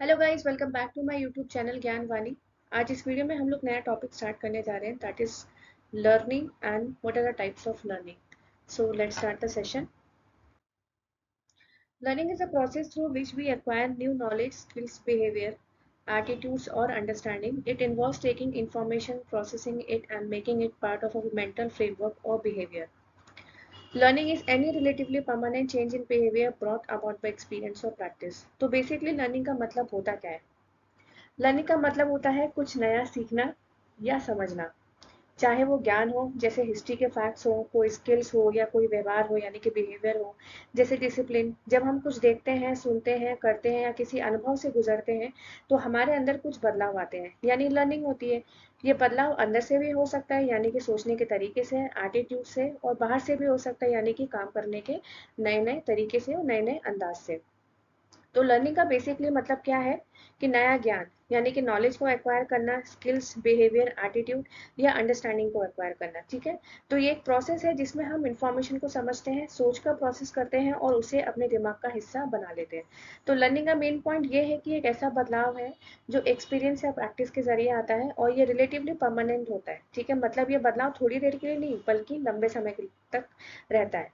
Hello guys, welcome back to my YouTube channel Gyan Vani. आज इस video में हम लोग नया टॉपिक स्टार्ट करने जा रहे हैं, that is learning and what are the types of learning. So let's start the session. Learning is a process through which we acquire new knowledge, skills, behaviour, attitudes or understanding. It involves taking information, processing it and making it part of a mental framework or behavior. Learning is any relatively permanent change in behavior brought about by experience or practice. तो basically learning का मतलब होता क्या है? Learning का मतलब होता है कुछ नया सीखना या समझना, चाहे वो ज्ञान हो जैसे हिस्ट्री के फैक्ट्स हो, कोई स्किल्स हो या कोई व्यवहार हो यानी कि बिहेवियर हो, जैसे डिसिप्लिन। जब हम कुछ देखते हैं, सुनते हैं, करते हैं या किसी अनुभव से गुजरते हैं तो हमारे अंदर कुछ बदलाव आते हैं यानी लर्निंग होती है। ये बदलाव अंदर से भी हो सकता है यानी कि सोचने के तरीके से, एटीट्यूड से, और बाहर से भी हो सकता है यानी कि काम करने के नए नए तरीके से और नए नए अंदाज से। तो लर्निंग का बेसिकली मतलब क्या है कि नया ज्ञान यानी कि नॉलेज को एक्वायर करना, स्किल्स, बिहेवियर, एटीट्यूड या अंडरस्टैंडिंग को एक्वायर करना। ठीक है, तो ये एक प्रोसेस है जिसमें हम इंफॉर्मेशन को समझते हैं, सोच कर प्रोसेस करते हैं और उसे अपने दिमाग का हिस्सा बना लेते हैं। तो लर्निंग का मेन पॉइंट ये है कि एक ऐसा बदलाव है जो एक्सपीरियंस या प्रैक्टिस के जरिए आता है और ये रिलेटिवली परमानेंट होता है। ठीक है, मतलब ये बदलाव थोड़ी देर के लिए नहीं बल्कि लंबे समय तक रहता है।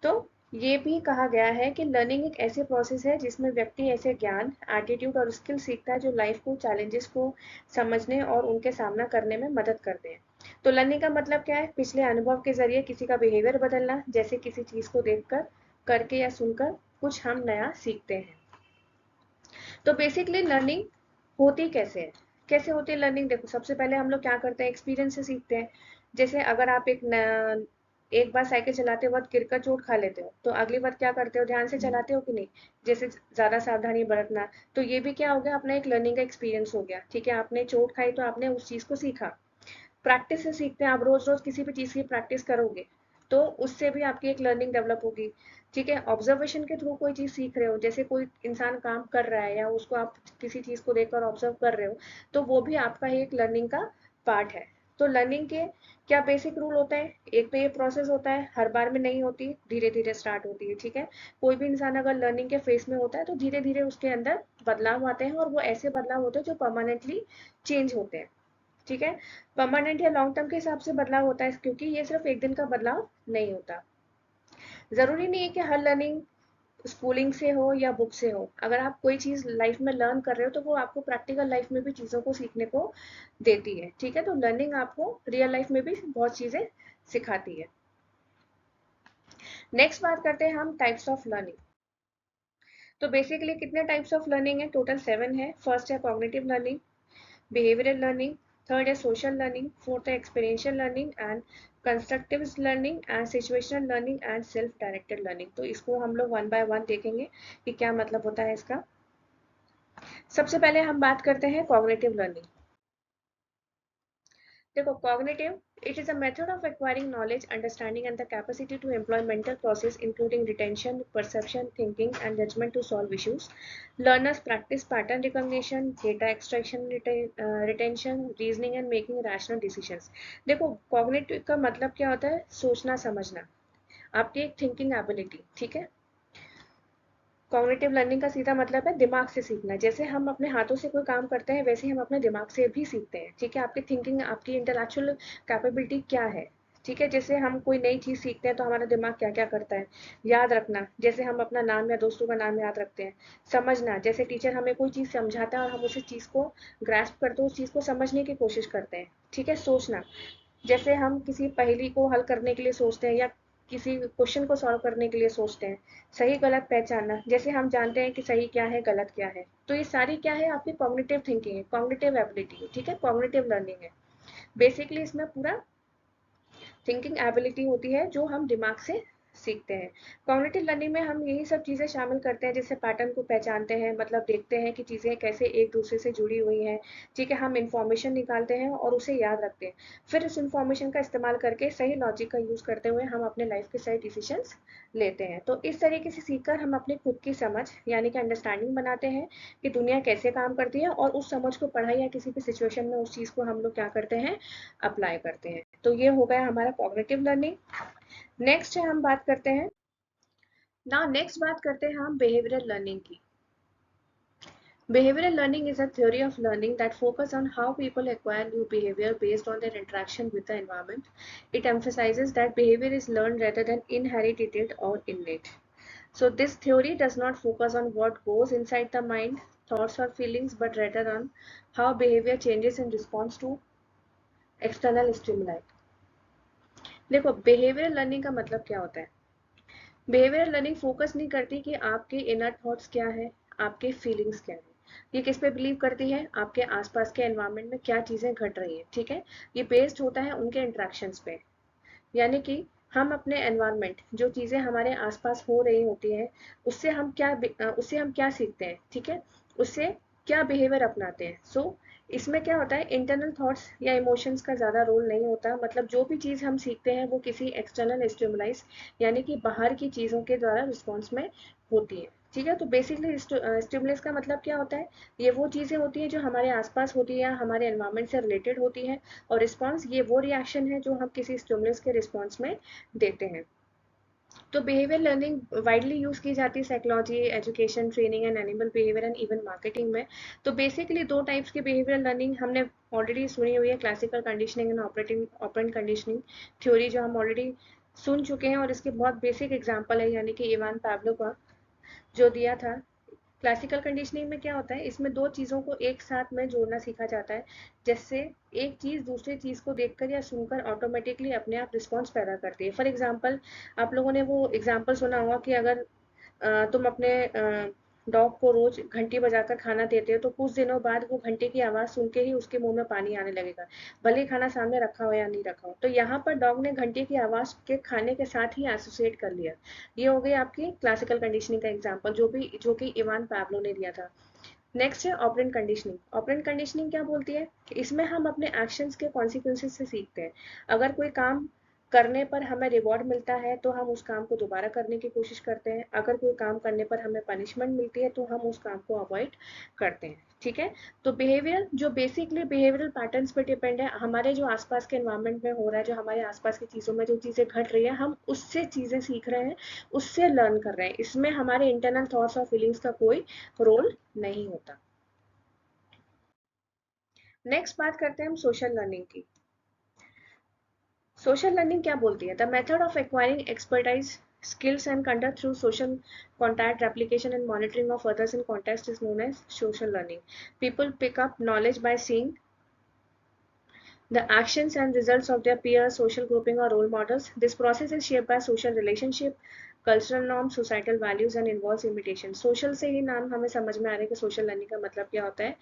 तो ये भी कहा गया है कि लर्निंग एक ऐसी प्रोसेस है जिसमें व्यक्ति ऐसे ज्ञान, एटीट्यूड और स्किल सीखता है जो लाइफ को, चैलेंजेस को समझने और उनके सामना करने में मदद करते हैं। तो लर्निंग का मतलब क्या है? पिछले अनुभव के जरिए किसी का बिहेवियर बदलना, जैसे किसी चीज को देखकर, करके या सुनकर कुछ हम नया सीखते हैं। तो बेसिकली लर्निंग होती कैसे है? कैसे होती है लर्निंग? देखो, सबसे पहले हम लोग क्या करते हैं, एक्सपीरियंस से सीखते हैं। जैसे अगर आप एक बार साइकिल चलाते वक्त गिरकर चोट खा लेते हो तो अगली बार क्या करते हो, ध्यान से चलाते हो कि नहीं? जैसे ज्यादा सावधानी बरतना। तो ये भी क्या हो गया, अपना एक लर्निंग का एक्सपीरियंस हो गया। ठीक है, आपने चोट खाई तो आपने उस चीज को सीखा। प्रैक्टिस से सीखते हैं, आप रोज रोज किसी भी चीज की प्रैक्टिस करोगे तो उससे भी आपकी एक लर्निंग डेवलप होगी। ठीक है, ऑब्जर्वेशन के थ्रू कोई चीज सीख रहे हो, जैसे कोई इंसान काम कर रहा है या उसको आप किसी चीज को देखकर ऑब्जर्व कर रहे हो, तो वो भी आपका ही एक लर्निंग का पार्ट है। तो लर्निंग के क्या बेसिक रूल होता है? एक तो ये प्रोसेस होता है, हर बार में नहीं होती, धीरे धीरे स्टार्ट होती है। ठीक है, कोई भी इंसान अगर लर्निंग के फेस में होता है तो धीरे धीरे उसके अंदर बदलाव आते हैं और वो ऐसे बदलाव होते हैं जो परमानेंटली चेंज होते हैं। ठीक है, परमानेंट या लॉन्ग टर्म के हिसाब से बदलाव होता है क्योंकि ये सिर्फ एक दिन का बदलाव नहीं होता। जरूरी नहीं है कि हर लर्निंग स्कूलिंग से हो या बुक से हो। अगर आप कोई चीज लाइफ में लर्न कर रहे हो तो वो आपको प्रैक्टिकल लाइफ में भी चीजों को सीखने को देती है। ठीक है, तो लर्निंग आपको रियल लाइफ में भी बहुत चीजें सिखाती है। नेक्स्ट बात करते हैं हम टाइप्स ऑफ लर्निंग। तो बेसिकली कितने टाइप्स ऑफ लर्निंग है? टोटल 7 है। फर्स्ट है cognitive learning, behavioral learning, third is social learning, fourth is experiential learning and constructive learning and situational learning and self directed learning। तो इसको हम लोग one by one देखेंगे कि क्या मतलब होता है इसका। सबसे पहले हम बात करते हैं कॉग्निटिव लर्निंग। देखो, cognitive, it is a method of acquiring knowledge, understanding and the capacity to employ mental process including retention, perception, thinking and judgment to solve issues. Learners practice pattern recognition, data extraction, retention, reasoning and making rational decisions। देखो, cognitive का मतलब क्या होता है? सोचना समझना, आपकी एक थिंकिंग एबिलिटी। ठीक है, कॉग्निटिव लर्निंग का सीधा मतलब है दिमाग से सीखना। जैसे हम अपने हाथों से कोई काम करते हैं वैसे ही हम अपने दिमाग से भी सीखते हैं। ठीक है, आपकी थिंकिंग, आपकी इंटेलेक्चुअल कैपेबिलिटी क्या है? ठीक है, जैसे हम कोई नई चीज सीखते हैं तो हमारा दिमाग क्या क्या करता है। याद रखना, जैसे हम अपना नाम या दोस्तों का नाम याद रखते हैं। समझना, जैसे टीचर हमें कोई चीज समझाता है और हम उस चीज को ग्रास्प करते हैं, उस चीज को समझने की कोशिश करते हैं। ठीक है, सोचना, जैसे हम किसी पहेली को हल करने के लिए सोचते हैं या किसी क्वेश्चन को सॉल्व करने के लिए सोचते हैं। सही गलत पहचानना, जैसे हम जानते हैं कि सही क्या है, गलत क्या है। तो ये सारी क्या है? आपकी कॉग्निटिव थिंकिंग है, कॉग्निटिव एबिलिटी है। ठीक है, कॉग्निटिव लर्निंग है। बेसिकली इसमें पूरा थिंकिंग एबिलिटी होती है जो हम दिमाग से सीखते हैं। कॉग्निटिव लर्निंग में हम यही सब चीज़ें शामिल करते हैं, जैसे पैटर्न को पहचानते हैं, मतलब देखते हैं कि चीज़ें कैसे एक दूसरे से जुड़ी हुई हैं। ठीक है, हम इंफॉर्मेशन निकालते हैं और उसे याद रखते हैं। फिर उस इंफॉर्मेशन का इस्तेमाल करके सही लॉजिक का यूज़ करते हुए हम अपने लाइफ के सही डिसीजंस लेते हैं। तो इस तरीके से सीखकर हम अपनी खुद की समझ यानी कि अंडरस्टैंडिंग बनाते हैं कि दुनिया कैसे काम करती है, और उस समझ को पढ़ाई या किसी भी सिचुएशन में उस चीज़ को हम लोग क्या करते हैं, अप्लाई करते हैं। तो ये हो गया हमारा कॉग्निटिव लर्निंग। नेक्स्ट है, हम बात करते हैं ना, नेक्स्ट बात करते हैं हम बिहेवियरल लर्निंग की। Behavioral learning is a theory of learning that focuses on how people acquire new behavior based on their interaction with the environment. It emphasizes that behavior is learned rather than inherited or innate. So this theory does not focus on what goes inside the mind, thoughts or feelings, but rather on how behavior changes in response to external stimuli. देखो behavioral learning का मतलब क्या होता है? Behavioural learning focus नहीं करती कि आपके इनर थॉट्स क्या है, आपके फीलिंग्स क्या है। ये किस पे बिलीव करती है? आपके आसपास के एनवायरनमेंट में क्या चीजें घट रही हैं, ठीक है। ये बेस्ड होता है उनके इंट्रैक्शंस पे, यानी कि हम अपने एनवायरनमेंट, जो चीजें हमारे आसपास हो रही होती हैं, उससे हम क्या सीखते हैं, ठीक है, उससे क्या बिहेवियर अपनाते हैं। इसमें क्या होता है, इंटरनल थॉट्स या इमोशंस का ज़्यादा रोल नहीं होता। मतलब जो भी चीज़ हम सीखते हैं वो किसी एक्सटर्नल स्टिमुलाइज, यानी कि बाहर की चीज़ों के द्वारा रिस्पॉन्स में होती है, ठीक है। तो बेसिकली स्टिमुलस का मतलब क्या होता है, ये वो चीज़ें होती हैं जो हमारे आसपास होती है या हमारे एनवायरनमेंट से रिलेटेड होती है, और रिस्पॉन्स ये वो रिएक्शन है जो हम किसी स्टिमुलस के रिस्पॉन्स में देते हैं। तो बिहेवियर लर्निंग वाइडली यूज की जाती है psychology, education, training and animal behaviour and even marketing में। तो बेसिकली दो टाइप्स की बिहेवियर लर्निंग हमने ऑलरेडी सुनी हुई है, classical conditioning and operant conditioning theory, जो हम ऑलरेडी सुन चुके हैं, और इसके बहुत बेसिक एग्जाम्पल है, यानी कि इवान पाब्लो का जो दिया था। क्लासिकल कंडीशनिंग में क्या होता है, इसमें दो चीज़ों को एक साथ में जोड़ना सीखा जाता है, जिससे एक चीज़ दूसरी चीज़ को देखकर या सुनकर ऑटोमेटिकली अपने आप रिस्पॉन्स पैदा करती है। फॉर एग्जाम्पल, आप लोगों ने वो एग्जाम्पल सुना होगा कि अगर तुम अपने डॉग को रोज घंटी बजाकर खाना देते हो, तो कुछ दिनों बाद वो घंटे की आवाज़ सुन के ही उसके मुंह में पानी आने लगेगा, भले ही खाना सामने रखा हो या नहीं रखा हो। तो यहाँ पर डॉग ने घंटे की आवाज़ के खाने के साथ ही एसोसिएट कर लिया। ये हो गई आपकी क्लासिकल कंडीशनिंग का एग्जाम्पल, जो कि इवान पैब्लो ने दिया था। नेक्स्ट है ऑपरेंट कंडीशनिंग। ऑपरेंट कंडीशनिंग क्या बोलती है कि इसमें हम अपने एक्शंस के कॉन्सिक्वेंसेस से सीखते हैं। अगर कोई काम करने पर हमें रिवॉर्ड मिलता है तो हम उस काम को दोबारा करने की कोशिश करते हैं, अगर कोई काम करने पर हमें पनिशमेंट मिलती है तो हम उस काम को अवॉइड करते हैं, ठीक है। तो बिहेवियर जो बेसिकली बिहेवियरल पैटर्न्स पे डिपेंड है, हमारे जो आसपास के एनवायरनमेंट में हो रहा है, जो हमारे आसपास की चीज़ों में जो चीज़ें घट रही है, हम उससे चीज़ें सीख रहे हैं, उससे लर्न कर रहे हैं। इसमें हमारे इंटरनल थॉट्स और फीलिंग्स का कोई रोल नहीं होता। नेक्स्ट बात करते हैं हम सोशल लर्निंग की। सोशल लर्निंग क्या बोलती है? The method of acquiring expertise, skills and conduct through social contact, replication and monitoring of others in context is known as social learning. People pick up knowledge by seeing the actions and results of their peers, social grouping or role models. This process is shaped by social relationship, cultural norm, societal values and involves imitation. Social से ही नाम हमें समझ में आ रहा है कि social learning का मतलब क्या होता है।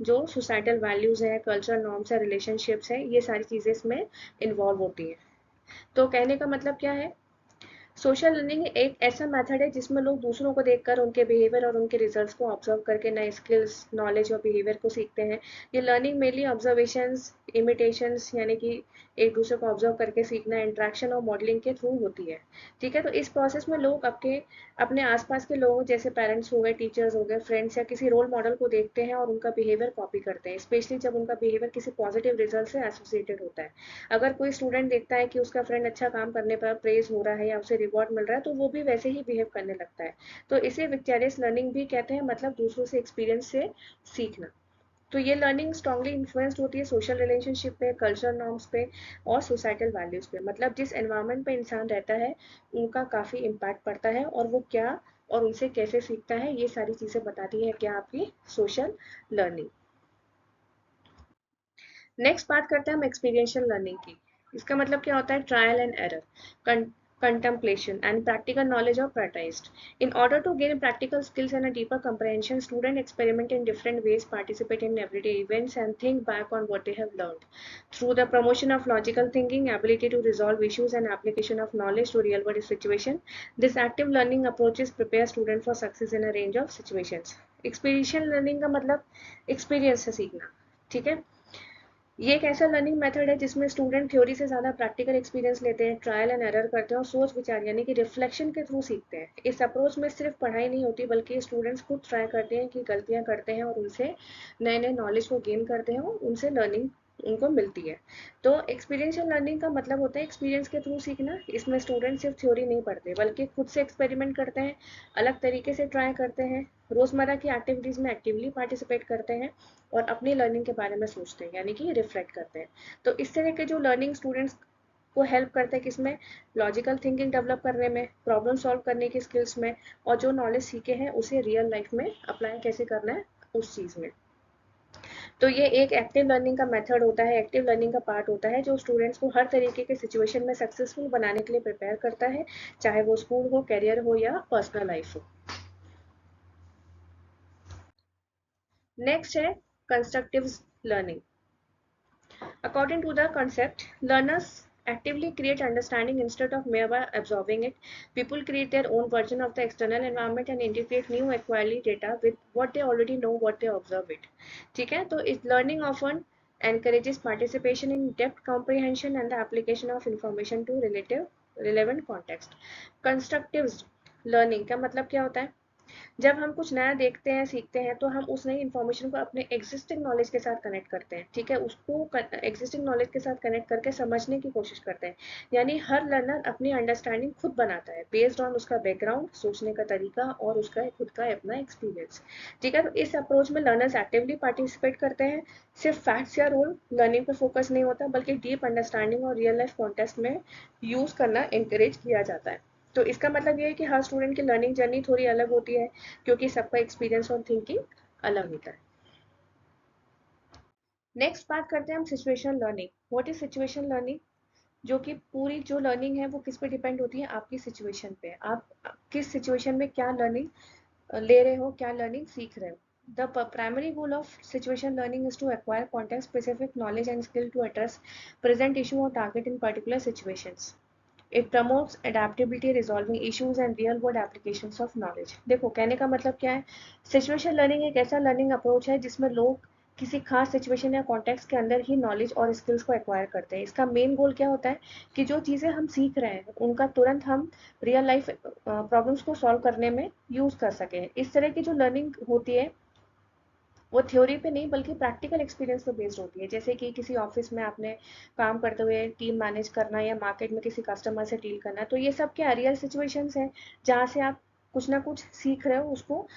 जो सोसाइटल वैल्यूज है, कल्चरल नॉर्म्स है, रिलेशनशिप्स है, ये सारी चीज़ें इसमें इन्वॉल्व होती हैं। तो कहने का मतलब क्या है, सोशल लर्निंग एक ऐसा मेथड है जिसमें लोग दूसरों को देखकर उनके बिहेवियर और उनके रिजल्ट्स को ऑब्जर्व करके नए स्किल्स, नॉलेज और बिहेवियर को सीखते हैं। ये लर्निंग मेनली ऑब्जर्वेशंस, इमिटेशंस, यानी कि एक दूसरे को ऑब्जर्व करके सीखना, इंट्रैक्शन और मॉडलिंग के थ्रू होती है, ठीक है। तो इस प्रोसेस में लोग अपने आसपास के लोगों, जैसे पेरेंट्स हो गए, टीचर्स हो गए, फ्रेंड्स या किसी रोल मॉडल को देखते हैं और उनका बिहेवियर कॉपी करते हैं, स्पेशली जब उनका बिहेवियर किसी पॉजिटिव रिजल्ट से एसोसिएटेड होता है। अगर कोई स्टूडेंट देखता है कि उसका फ्रेंड अच्छा काम करने पर प्रेज हो रहा है या उसे रिवॉर्ड मिल रहा है, तो वो भी वैसे ही बिहेव करने लगता है। तो इसे विक्टोरियस लर्निंग भी कहते हैं, मतलब दूसरों से एक्सपीरियंस से सीखना। तो ये लर्निंग स्ट्रांगली इन्फ्लुएंस्ड होती है सोशल रिलेशनशिप पे, कल्चरल नॉर्म्स पे और सोसाइटल वैल्यूज पे। मतलब जिस एनवायरनमेंट पे इंसान रहता है उनका काफ़ी इम्पैक्ट पड़ता है, और वो क्या और उनसे कैसे सीखता है, ये सारी चीज़ें बताती है क्या आपकी सोशल लर्निंग। नेक्स्ट बात करते हैं हम एक्सपीरियंशियल लर्निंग की। इसका मतलब क्या होता है? Trial and error, contemplation and practical knowledge are prioritized. In order to gain practical skills and a deeper comprehension, students experiment in different ways, participate in everyday events, and think back on what they have learned. Through the promotion of logical thinking, ability to resolve issues, and application of knowledge to real-world situation, this active learning approaches prepare students for success in a range of situations. Experiential learning का मतलब experience से सीखना, ठीक है। ये एक ऐसा learning method है जिसमें स्टूडेंट थ्योरी से ज़्यादा प्रैक्टिकल एक्सपीरियंस लेते हैं, ट्रायल एंड एरर करते हैं और सोच विचार यानी कि रिफ्लेक्शन के थ्रू सीखते हैं। इस अप्रोच में सिर्फ पढ़ाई नहीं होती, बल्कि स्टूडेंट्स खुद ट्राई करते हैं कि गलतियाँ करते हैं और उनसे नए नए नॉलेज को गेन करते हैं और उनसे लर्निंग उनको मिलती है। तो एक्सपीरियंशियल लर्निंग का मतलब होता है एक्सपीरियंस के थ्रू सीखना। इसमें स्टूडेंट सिर्फ थ्योरी नहीं पढ़ते बल्कि खुद से एक्सपेरिमेंट करते हैं, अलग तरीके से ट्राई करते हैं, रोजमर्रा की एक्टिविटीज में एक्टिवली पार्टिसिपेट करते हैं और अपनी लर्निंग के बारे में सोचते हैं, यानी कि रिफ्लेक्ट करते हैं। तो इस तरह के जो लर्निंग स्टूडेंट्स को हेल्प करते हैं किसमें, लॉजिकल थिंकिंग डेवलप करने में, प्रॉब्लम सॉल्व करने की स्किल्स में, और जो नॉलेज सीखे हैं उसे रियल लाइफ में अप्लाई कैसे करना है उस चीज में। तो ये एक एक्टिव लर्निंग का मेथड होता है, एक्टिव लर्निंग का पार्ट होता है, जो स्टूडेंट्स को हर तरीके के सिचुएशन में सक्सेसफुल बनाने के लिए प्रिपेयर करता है, चाहे वो स्कूल हो, करियर हो या पर्सनल लाइफ हो। नेक्स्ट है constructive learning. According to the concept, learners actively create understanding instead of merely absorbing it. People create their own version of the external environment and integrate new acquired data with what they already know, what they observe it. ठीक है, तो इस learning often encourages participation in depth comprehension and the application of information to relevant context. Constructive learning का मतलब क्या होता है? जब हम कुछ नया देखते हैं, सीखते हैं, तो हम उस नई इन्फॉर्मेशन को अपने एग्जिस्टिंग नॉलेज के साथ कनेक्ट करते हैं। ठीक है, उसको एग्जिस्टिंग नॉलेज के साथ कनेक्ट करके समझने की कोशिश करते हैं। यानी हर लर्नर अपनी अंडरस्टैंडिंग खुद बनाता है बेस्ड ऑन उसका बैकग्राउंड, सोचने का तरीका और उसका खुद का अपना एक्सपीरियंस। ठीक है, तो इस अप्रोच में लर्नर्स एक्टिवली पार्टिसिपेट करते हैं। सिर्फ फैक्ट्स या रूल लर्निंग पर फोकस नहीं होता, बल्कि डीप अंडरस्टैंडिंग और रियल लाइफ कॉन्टेक्स्ट में यूज करना इंकरेज किया जाता है। तो इसका मतलब ये है कि हर स्टूडेंट की लर्निंग जर्नी थोड़ी अलग होती है, क्योंकि सबका एक्सपीरियंस और थिंकिंग अलग होता है। नेक्स्ट बात करते हैं हम situation learning. What is situation learning? जो कि पूरी जो लर्निंग है वो किस पे डिपेंड होती है, आपकी सिचुएशन पे। आप किस सिचुएशन में क्या लर्निंग ले रहे हो, क्या लर्निंग सीख रहे हो। The primary goal of situation learning is to acquire context-specific knowledge and skill to address present issue or target in particular situations. It promotes adaptability, resolving issues and real world applications of knowledge. देखो कहने का मतलब क्या है, situation learning एक ऐसा learning approach है जिसमें लोग किसी खास सिचुएशन या कॉन्टेक्स्ट के अंदर ही नॉलेज और स्किल्स को एक्वायर करते हैं। इसका मेन गोल क्या होता है कि जो चीज़ें हम सीख रहे हैं उनका तुरंत हम रियल लाइफ प्रॉब्लम्स को सॉल्व करने में यूज कर सकें। इस तरह की जो लर्निंग होती है वो थ्योरी पे नहीं बल्कि प्रैक्टिकल एक्सपीरियंस पे बेस्ड होती है। जैसे कि किसी ऑफिस में आपने काम करते हुए टीम मैनेज करना या मार्केट में किसी कस्टमर से डील करना, तो ये सब क्या रियल सिचुएशंस हैं जहाँ से आप कुछ ना कुछ सीख रहे हो, उसको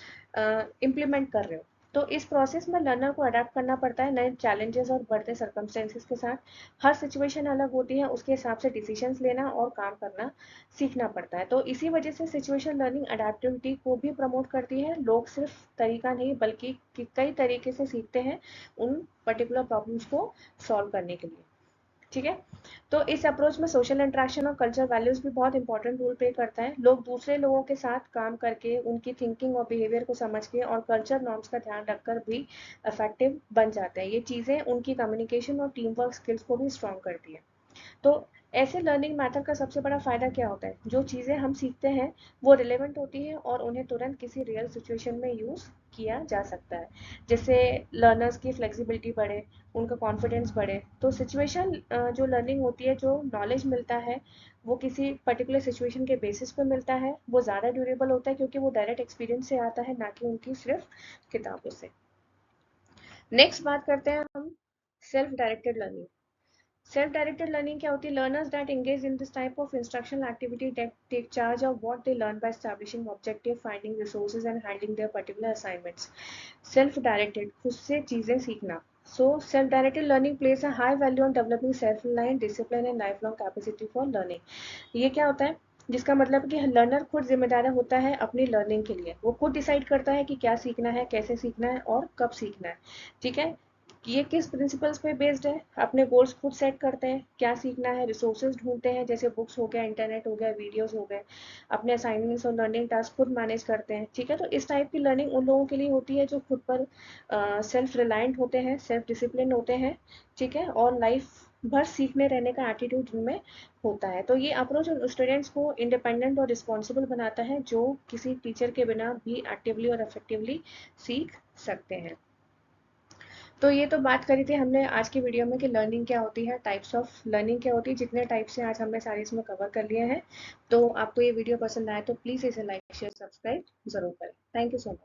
इम्प्लीमेंट कर रहे हो। तो इस प्रोसेस में लर्नर को अडेप्ट करना पड़ता है नए चैलेंजेस और बढ़ते सर्कमस्टेंसेस के साथ। हर सिचुएशन अलग होती है, उसके हिसाब से डिसीजंस लेना और काम करना सीखना पड़ता है। तो इसी वजह से सिचुएशन लर्निंग अडेप्टिविटी को भी प्रमोट करती है। लोग सिर्फ तरीका नहीं बल्कि कई तरीके से सीखते हैं उन पर्टिकुलर प्रॉब्लम्स को सॉल्व करने के लिए। ठीक है, तो इस अप्रोच में सोशल इंटरेक्शन और कल्चर वैल्यूज भी बहुत इंपॉर्टेंट रोल प्ले करता है। लोग दूसरे लोगों के साथ काम करके उनकी थिंकिंग और बिहेवियर को समझ के और कल्चर नॉर्म्स का ध्यान रखकर भी इफेक्टिव बन जाते हैं। ये चीज़ें उनकी कम्युनिकेशन और टीम वर्क स्किल्स को भी स्ट्रॉन्ग करती है। तो ऐसे लर्निंग मेथड का सबसे बड़ा फायदा क्या होता है, जो चीज़ें हम सीखते हैं वो रिलेवेंट होती हैं और उन्हें तुरंत किसी रियल सिचुएशन में यूज़ किया जा सकता है, जिससे लर्नर्स की फ्लेक्सिबिलिटी बढ़े, उनका कॉन्फिडेंस बढ़े। तो सिचुएशन जो लर्निंग होती है, जो नॉलेज मिलता है वो किसी पर्टिकुलर सिचुएशन के बेसिस पे मिलता है, वो ज़्यादा ड्यूरेबल होता है क्योंकि वो डायरेक्ट एक्सपीरियंस से आता है, ना कि उनकी सिर्फ किताबों से। नेक्स्ट बात करते हैं हम self directed learning. Self directed learning क्या होती है? Learners that engage in this type of instructional activity take charge of what they learn by establishing objective, finding resources and handling their particular assignments. Self directed, खुद से चीजें सीखना। So self-directed learning plays a high value on developing self-reliant, discipline and lifelong capacity for learning. ये क्या होता है? जिसका मतलब है कि लर्नर खुद जिम्मेदार होता है अपनी लर्निंग के लिए। वो खुद डिसाइड करता है कि क्या सीखना है, कैसे सीखना है और कब सीखना है। ठीक है, ये किस प्रिंसिपल्स पे बेस्ड है? अपने गोल्स खुद सेट करते हैं, क्या सीखना है, रिसोर्सेज ढूंढते हैं जैसे बुक्स हो गया, इंटरनेट हो गया, वीडियोस हो गए, अपने असाइनमेंट्स और लर्निंग टास्क खुद मैनेज करते हैं। ठीक है, तो इस टाइप की लर्निंग उन लोगों के लिए होती है जो खुद पर सेल्फ रिलायंट होते हैं, सेल्फ डिसिप्लिन होते हैं। ठीक है, और लाइफ भर सीखने रहने का एटीट्यूड जिनमें होता है। तो ये अप्रोच स्टूडेंट्स को इंडिपेंडेंट और रिस्पॉन्सिबल बनाता है, जो किसी टीचर के बिना भी एक्टिवली और इफेक्टिवली सीख सकते हैं। तो ये तो बात करी थी हमने आज की वीडियो में कि लर्निंग क्या होती है, टाइप्स ऑफ लर्निंग क्या होती है। जितने टाइप्स हैं आज हमने सारे इसमें कवर कर लिए हैं। तो आपको ये वीडियो पसंद आए तो प्लीज़ इसे लाइक शेयर सब्सक्राइब जरूर करें। Thank you so much.